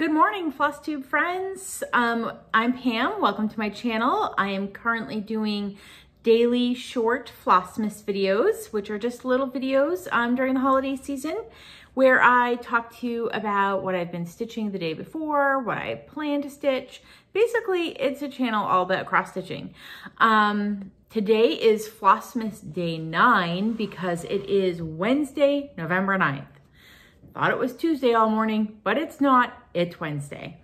Good morning, FlossTube friends. I'm Pam. Welcome to my channel. I am currently doing daily short Flossmas videos, which are just little videos during the holiday season, where I talk to you about what I've been stitching the day before, what I plan to stitch. Basically, it's a channel all about cross-stitching. Today is Flossmas Day 9 because it is Wednesday, November 9th. Thought it was Tuesday all morning, but it's not. It's Wednesday.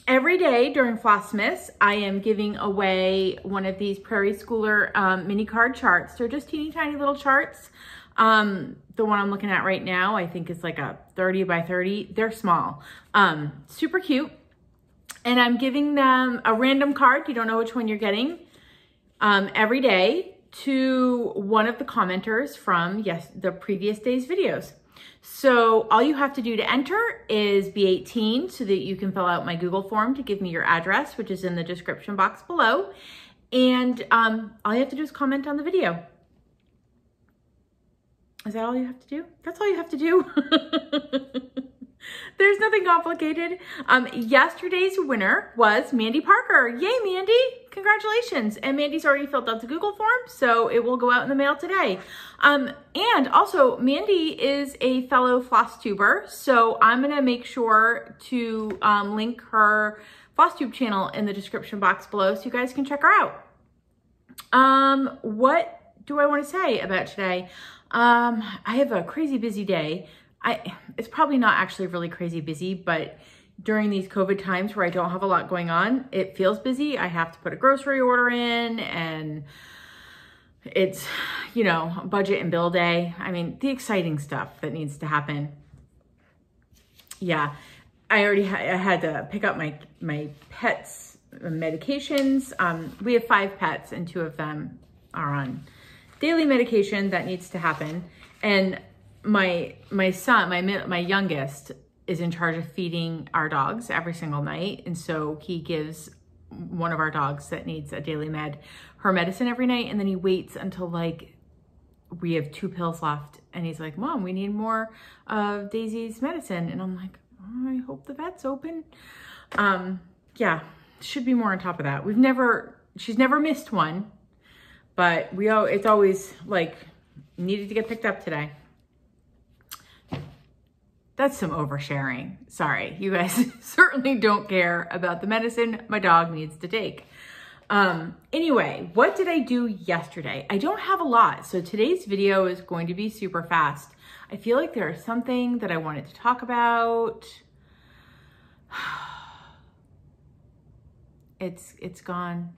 Every day during Flossmas, I am giving away one of these Prairie Schooler mini card charts. They're just teeny tiny little charts. The one I'm looking at right now, I think is like a 30 by 30. They're small, super cute. And I'm giving them a random card. You don't know which one you're getting every day to one of the commenters from the previous day's videos. So all you have to do to enter is be 18 so that you can fill out my Google form to give me your address, which is in the description box below. And all you have to do is comment on the video. Is that all you have to do? That's all you have to do. There's nothing complicated. Yesterday's winner was Mandy Parker. Yay, Mandy. Congratulations. And Mandy's already filled out the Google form, so it will go out in the mail today. And also, Mandy is a fellow FlossTuber, so I'm going to make sure to link her FlossTube channel in the description box below so you guys can check her out. What do I want to say about today? I have a crazy busy day. It's probably not actually really crazy busy, but during these COVID times where I don't have a lot going on, it feels busy. I have to put a grocery order in and it's, you know, budget and bill day. I mean, the exciting stuff that needs to happen. Yeah, I had to pick up my pets' medications. We have 5 pets and 2 of them are on daily medication that needs to happen. And my son, my youngest, is in charge of feeding our dogs every single night. And so he gives one of our dogs that needs a daily her medicine every night. And then he waits until like we have 2 pills left. And he's like, Mom, we need more of Daisy's medicine. And I'm like, oh, I hope the vet's open. Yeah, should be more on top of that. She's never missed one, but it's always like needed to get picked up today. That's some oversharing. Sorry, you guys certainly don't care about the medicine my dog needs to take. Anyway, what did I do yesterday? I don't have a lot, so today's video is going to be super fast. I feel like there is something that I wanted to talk about. It's gone.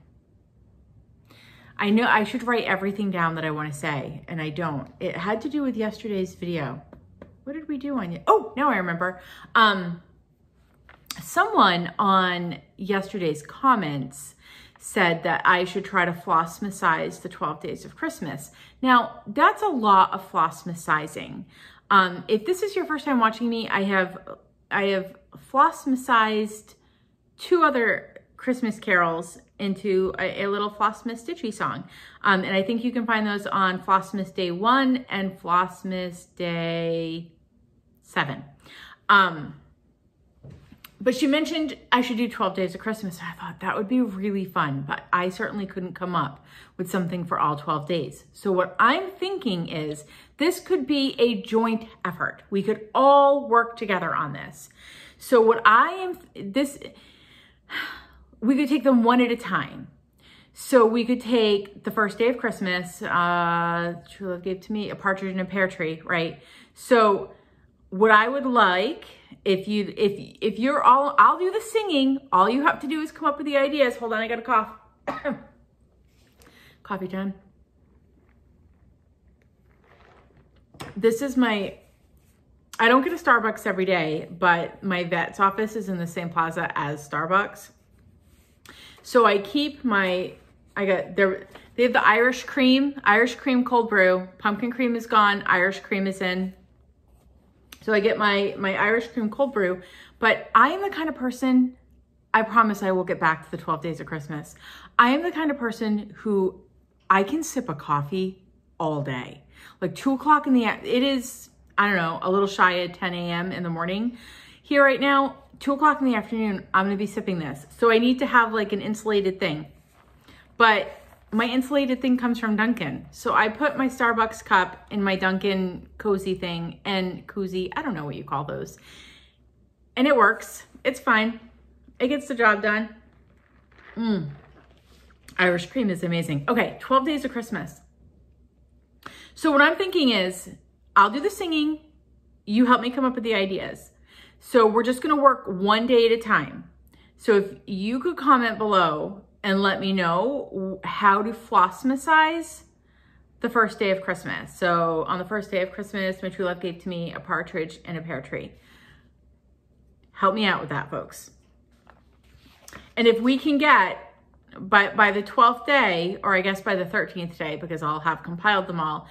I know I should write everything down that I want to say, and I don't. It had to do with yesterday's video. What did we do on it? Oh, now I remember. Someone on yesterday's comments said that I should try to Flossmasize the 12 days of Christmas. Now, that's a lot of Flossmasizing. If this is your first time watching me, I have Flossmasized 2 other Christmas carols into a little Flossmas Stitchy song. And I think you can find those on Flossmas Day 1 and Flossmas Day 7. But she mentioned I should do 12 days of Christmas. I thought that would be really fun, but I certainly couldn't come up with something for all 12 days. So what I'm thinking is this could be a joint effort. We could all work together on this. So we could take them one at a time. So we could take the first day of Christmas, True Love gave to me a partridge in a pear tree, right? So what I would like, if you're all, I'll do the singing. All you have to do is come up with the ideas. Hold on, I got a cough. Coffee time. This is I don't get a Starbucks every day, but my vet's office is in the same plaza as Starbucks. So I keep they have the Irish cream cold brew. Pumpkin cream is gone, Irish cream is in. So I get my Irish cream cold brew, but I am the kind of person, I promise I will get back to the 12 days of Christmas. I am the kind of person who I can sip a coffee all day. Like 2 o'clock it is, I don't know, a little shy of 10 a.m. in the morning. here right now, 2 o'clock in the afternoon, I'm gonna be sipping this. So I need to have like an insulated thing. But my insulated thing comes from Dunkin'. So I put my Starbucks cup in my Dunkin' cozy thing, and koozie, I don't know what you call those. And it works, it's fine. It gets the job done. Irish cream is amazing. Okay, 12 days of Christmas. So what I'm thinking is, I'll do the singing, you help me come up with the ideas. So we're just gonna work one day at a time. So if you could comment below and let me know how to Flossmasize the first day of Christmas. So on the first day of Christmas, my true love gave to me a partridge and a pear tree. Help me out with that, folks. And if we can get, by the 12th day, or I guess by the 13th day, because I'll have compiled them all,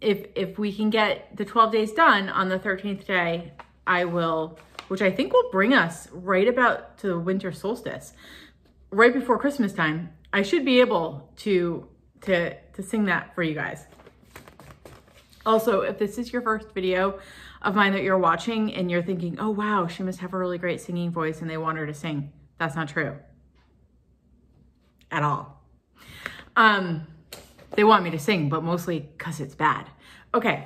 if we can get the 12 days done on the 13th day, I will, which I think will bring us right about to the winter solstice, right before Christmas time. I should be able to sing that for you guys. Also, if this is your first video of mine that you're watching and you're thinking, oh wow, she must have a really great singing voice and they want her to sing, that's not true at all. They want me to sing, but mostly because it's bad. Okay.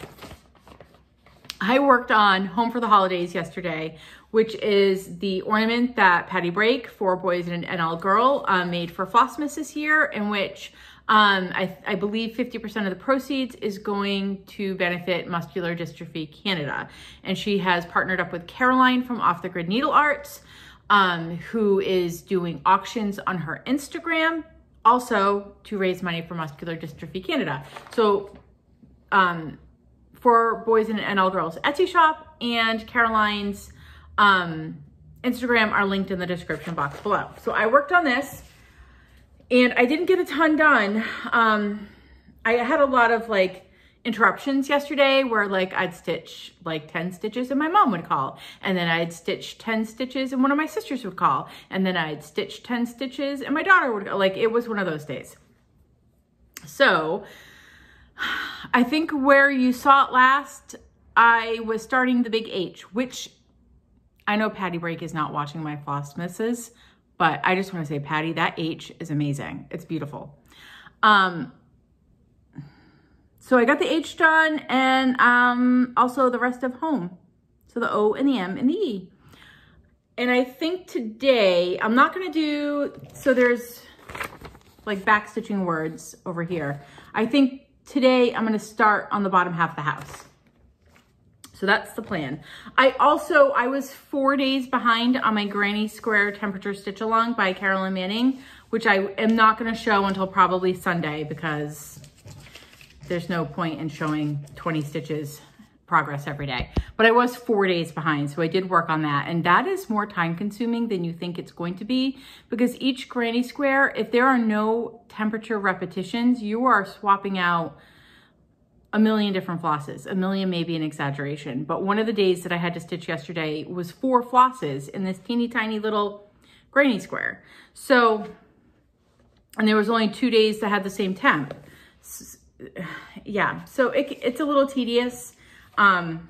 I worked on Home for the Holidays yesterday, which is the ornament that Patty Brake, for Boys and All Girl, made for Flossmas this year, in which I believe 50% of the proceeds is going to benefit Muscular Dystrophy Canada. And she has partnered up with Caroline from Off the Grid Needle Arts, who is doing auctions on her Instagram, also to raise money for Muscular Dystrophy Canada. So for Boys and All Girls Etsy shop and Caroline's Instagram are linked in the description box below. So I worked on this and I didn't get a ton done. I had a lot of like interruptions yesterday where like I'd stitch like 10 stitches and my mom would call, and then I'd stitch 10 stitches and one of my sisters would call, and then I'd stitch 10 stitches and my daughter would, like, it was one of those days. So I think where you saw it last, I was starting the big H, which I know Patty Brake is not watching my Flossmases, but I just want to say, Patty, that H is amazing. It's beautiful. So I got the H done, and also the rest of home. So the O and the M and the E. And I think today, I'm not gonna do, so there's like backstitching words over here. I think today I'm gonna start on the bottom half of the house. So that's the plan. I was 4 days behind on my Granny Square Temperature Stitch Along by Carolyn Manning, which I am not gonna show until probably Sunday, because there's no point in showing 20 stitches progress every day. But I was 4 days behind, so I did work on that. And that is more time consuming than you think it's going to be, because each granny square, if there are no temperature repetitions, you are swapping out a million different flosses. A million may be an exaggeration, but one of the days that I had to stitch yesterday was 4 flosses in this teeny tiny little granny square. So, and there was only 2 days that had the same temp. Yeah, so it's a little tedious. I'll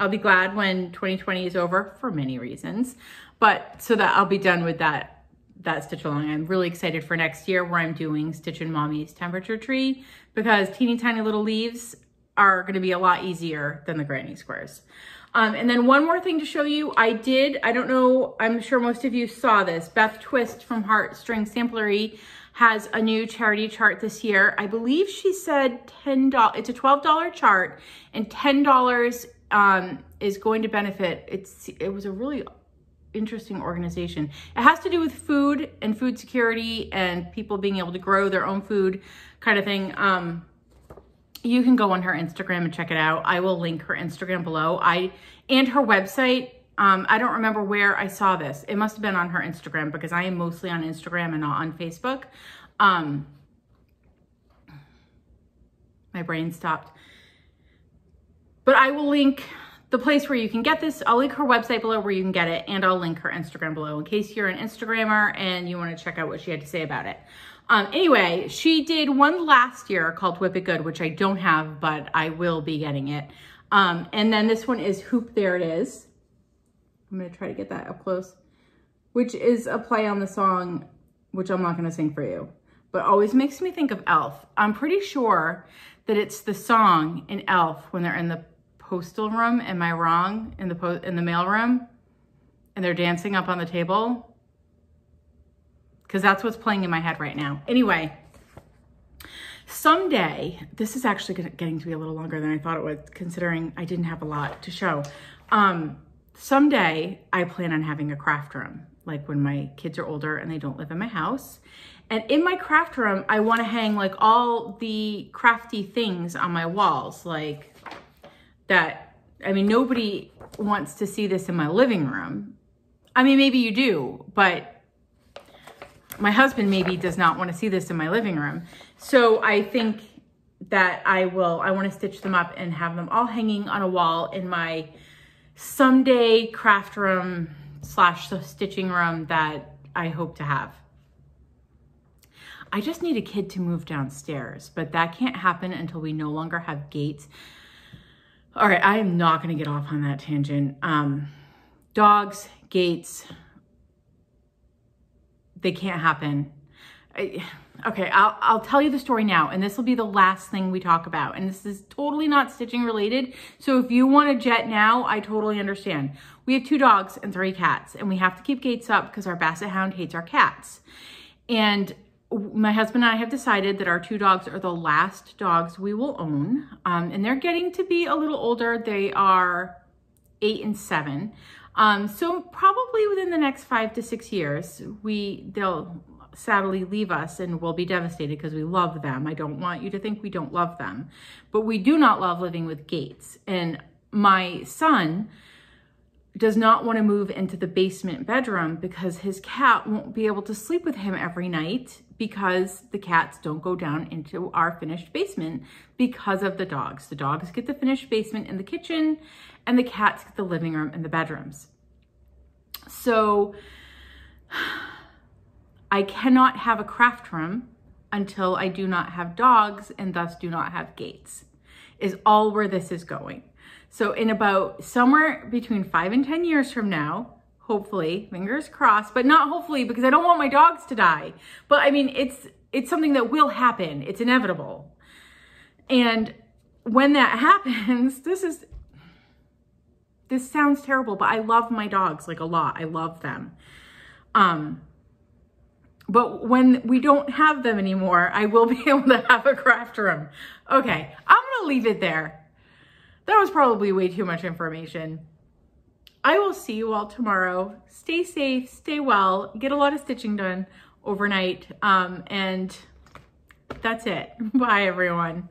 be glad when 2020 is over for many reasons, but so that I'll be done with that stitch along. I'm really excited for next year, where I'm doing Stitchin' Mommy's Temperature Tree, because teeny tiny little leaves are going to be a lot easier than the granny squares. And then one more thing to show you, I don't know, I'm sure most of you saw this, Beth Twist from Heartstring Samplery has a new charity chart this year. I believe she said $10, it's a $12 chart, and $10 is going to benefit, it was a really interesting organization. It has to do with food and food security and people being able to grow their own food kind of thing. You can go on her Instagram and check it out. I will link her Instagram below. And her website. I don't remember where I saw this. It must have been on her Instagram, because I am mostly on Instagram and not on Facebook. My brain stopped. But I will link the place where you can get this. I'll link her website below where you can get it, and I'll link her Instagram below in case you're an Instagrammer and you want to check out what she had to say about it. Anyway, she did one last year called Whip It Good, which I don't have, but I will be getting it. And then this one is Hoop There It Is. I'm gonna try to get that up close, which is a play on the song, which I'm not gonna sing for you, but always makes me think of Elf. I'm pretty sure that it's the song in Elf when they're in the postal room. Am I wrong? In the mail room, and they're dancing up on the table, because that's what's playing in my head right now. Anyway, someday, this is actually getting to be a little longer than I thought it would, considering I didn't have a lot to show. Someday I plan on having a craft room, like when my kids are older and they don't live in my house. And in my craft room, I want to hang like all the crafty things on my walls, like that. I mean, nobody wants to see this in my living room. I mean, maybe you do, but my husband maybe does not want to see this in my living room. So I think that I want to stitch them up and have them all hanging on a wall in my someday craft room / stitching room that I hope to have. I just need a kid to move downstairs, but that can't happen until we no longer have gates. All right, I am not going to get off on that tangent. Dogs, gates, they can't happen. Okay, I'll tell you the story now, and this will be the last thing we talk about. And this is totally not stitching related. So if you want to jet now, I totally understand. We have 2 dogs and 3 cats, and we have to keep gates up because our basset hound hates our cats. And my husband and I have decided that our 2 dogs are the last dogs we will own. And they're getting to be a little older. They are 8 and 7. So probably within the next 5 to 6 years, they'll sadly leave us and we'll be devastated because we love them. I don't want you to think we don't love them, but we do not love living with gates. And my son does not want to move into the basement bedroom because his cat won't be able to sleep with him every night because the cats don't go down into our finished basement because of the dogs. The dogs get the finished basement in the kitchen and the cats get the living room and the bedrooms. So I cannot have a craft room until I do not have dogs and thus do not have gates, is all where this is going. So in about somewhere between 5 and 10 years from now, hopefully, fingers crossed, but not hopefully because I don't want my dogs to die. But I mean, it's something that will happen. It's inevitable. And when that happens, this sounds terrible, but I love my dogs like a lot. I love them. But when we don't have them anymore, I will be able to have a craft room. Okay, I'm gonna leave it there. That was probably way too much information. I will see you all tomorrow. Stay safe, stay well, get a lot of stitching done overnight, and that's it. Bye, everyone.